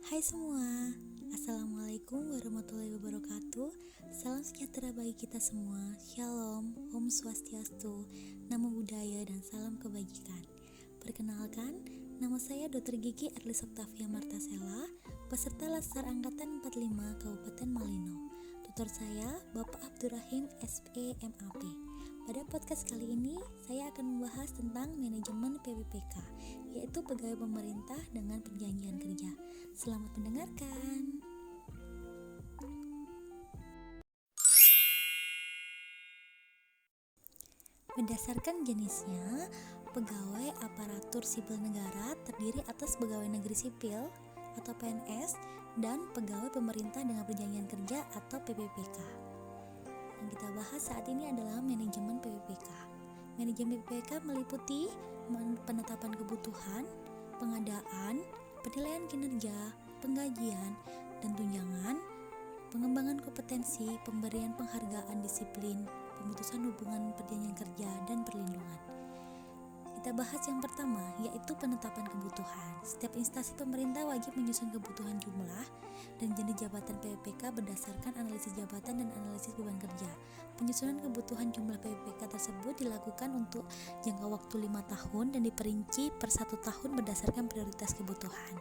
Hai semua, Assalamualaikum warahmatullahi wabarakatuh. Salam sejahtera bagi kita semua. Shalom, Om Swastiastu, Namo Buddhaya, dan salam kebajikan. Perkenalkan, nama saya Dr. Gigi Arlis Oktavia Martasela, peserta Laskar Angkatan 45 Kabupaten Malino. Tutor saya Bapak Abdurrahim SE MAP. Pada podcast kali ini, saya akan membahas tentang manajemen PPPK, yaitu pegawai pemerintah dengan perjanjian kerja. Selamat mendengarkan. Berdasarkan jenisnya, pegawai aparatur sipil negara terdiri atas pegawai negeri sipil atau PNS dan pegawai pemerintah dengan perjanjian kerja atau PPPK. Yang kita bahas saat ini adalah manajemen PPPK. Manajemen PPPK meliputi penetapan kebutuhan, pengadaan, penilaian kinerja, penggajian dan tunjangan, pengembangan kompetensi, pemberian penghargaan disiplin, pemutusan hubungan perjanjian kerja, dan perlindungan. Kita bahas yang pertama, yaitu penetapan kebutuhan. Setiap instansi pemerintah wajib menyusun kebutuhan jumlah dan jenis jabatan PPPK berdasarkan analisis jabatan dan analisis beban kerja. Penyusunan kebutuhan jumlah PPPK tersebut dilakukan untuk jangka waktu 5 tahun dan diperinci per 1 tahun berdasarkan prioritas kebutuhan.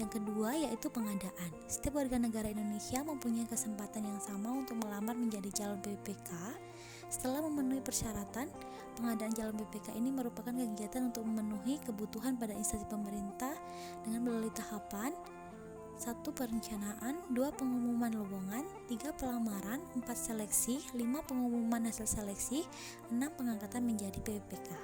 Yang kedua yaitu pengadaan. Setiap warga negara Indonesia mempunyai kesempatan yang sama untuk melamar menjadi calon PPPK. Setelah memenuhi persyaratan, pengadaan calon PPPK ini merupakan kegiatan untuk memenuhi kebutuhan pada instansi pemerintah dengan melalui tahapan 1. Perencanaan, 2. Pengumuman lowongan, 3. Pelamaran, 4. Seleksi, 5. Pengumuman hasil seleksi, 6. Pengangkatan menjadi PPPK.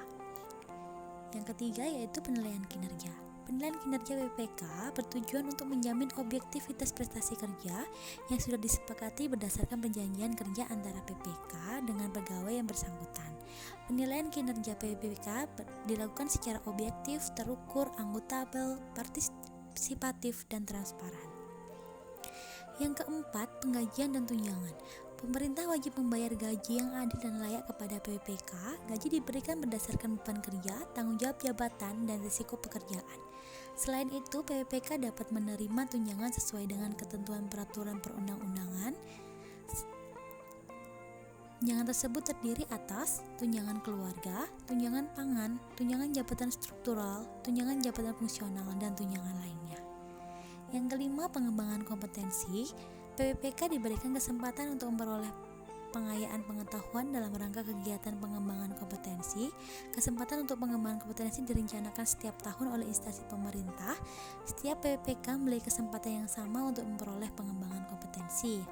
Yang ketiga yaitu penilaian kinerja. Penilaian kinerja PPPK bertujuan untuk menjamin objektivitas prestasi kerja yang sudah disepakati berdasarkan perjanjian kerja antara PPK dengan pegawai yang bersangkutan. Penilaian kinerja PPPK dilakukan secara objektif, terukur, akuntabel, partisipatif, dan transparan. Yang keempat, penggajian dan tunjangan. Pemerintah wajib membayar gaji yang adil dan layak kepada PPPK. Gaji diberikan berdasarkan beban kerja, tanggung jawab jabatan, dan risiko pekerjaan. Selain itu, PPPK dapat menerima tunjangan sesuai dengan ketentuan peraturan perundang-undangan. Tunjangan tersebut terdiri atas tunjangan keluarga, tunjangan pangan, tunjangan jabatan struktural, tunjangan jabatan fungsional, dan tunjangan lainnya. Yang kelima, pengembangan kompetensi. PPPK diberikan kesempatan untuk memperoleh pengayaan pengetahuan dalam rangka kegiatan pengembangan kompetensi. Kesempatan untuk pengembangan kompetensi direncanakan setiap tahun oleh instansi pemerintah. Setiap PPPK memiliki kesempatan yang sama untuk memperoleh pengembangan kompetensi.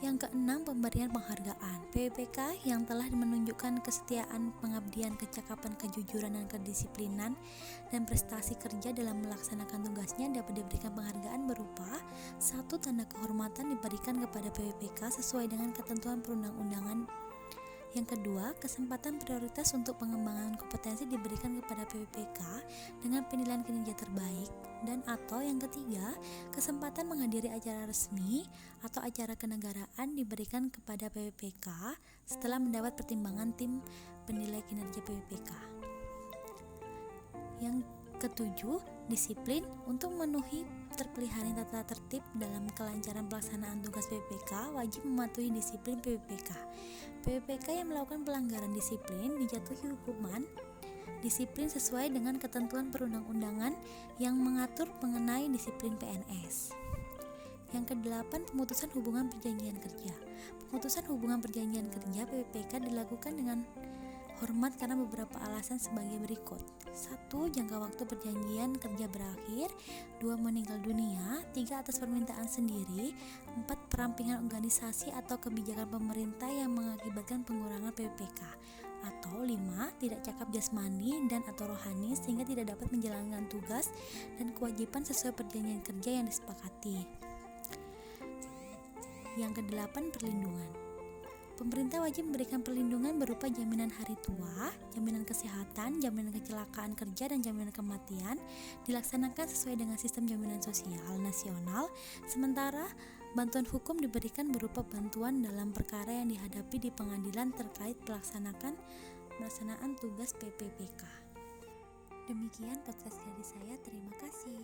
Yang keenam, pemberian penghargaan. PPPK yang telah menunjukkan kesetiaan, pengabdian, kecakapan, kejujuran, dan kedisiplinan dan prestasi kerja dalam melaksanakan tugasnya dapat diberikan penghargaan berupa 1. Tanda kehormatan diberikan kepada PPPK sesuai dengan ketentuan perundang-undangan. Yang kedua, kesempatan prioritas untuk pengembangan kompetensi diberikan kepada PPPK dengan penilaian kinerja terbaik. Dan atau yang ketiga, kesempatan menghadiri acara resmi atau acara kenegaraan diberikan kepada PPPK setelah mendapat pertimbangan tim penilai kinerja PPPK. Yang ketujuh, disiplin. Untuk memenuhi terpelihara tata tertib dalam kelancaran pelaksanaan tugas PPPK wajib mematuhi disiplin PPPK. PPPK yang melakukan pelanggaran disiplin dijatuhi hukuman disiplin sesuai dengan ketentuan perundang-undangan yang mengatur mengenai disiplin PNS. Yang kedelapan, pemutusan hubungan perjanjian kerja. Pemutusan hubungan perjanjian kerja PPPK dilakukan dengan hormat karena beberapa alasan sebagai berikut. 1. Jangka waktu perjanjian kerja berakhir. 2. Meninggal dunia. 3. Atas permintaan sendiri. 4. Perampingan organisasi atau kebijakan pemerintah yang mengakibatkan pengurangan PPPK. Atau 5. Tidak cakap jasmani dan atau rohani sehingga tidak dapat menjalankan tugas dan kewajiban sesuai perjanjian kerja yang disepakati. Yang kedelapan, perlindungan. Pemerintah wajib memberikan perlindungan berupa jaminan hari tua, jaminan kesehatan, jaminan kecelakaan kerja, dan jaminan kematian dilaksanakan sesuai dengan sistem jaminan sosial nasional. Sementara bantuan hukum diberikan berupa bantuan dalam perkara yang dihadapi di pengadilan terkait pelaksanaan tugas PPPK. Demikian podcast dari saya, terima kasih.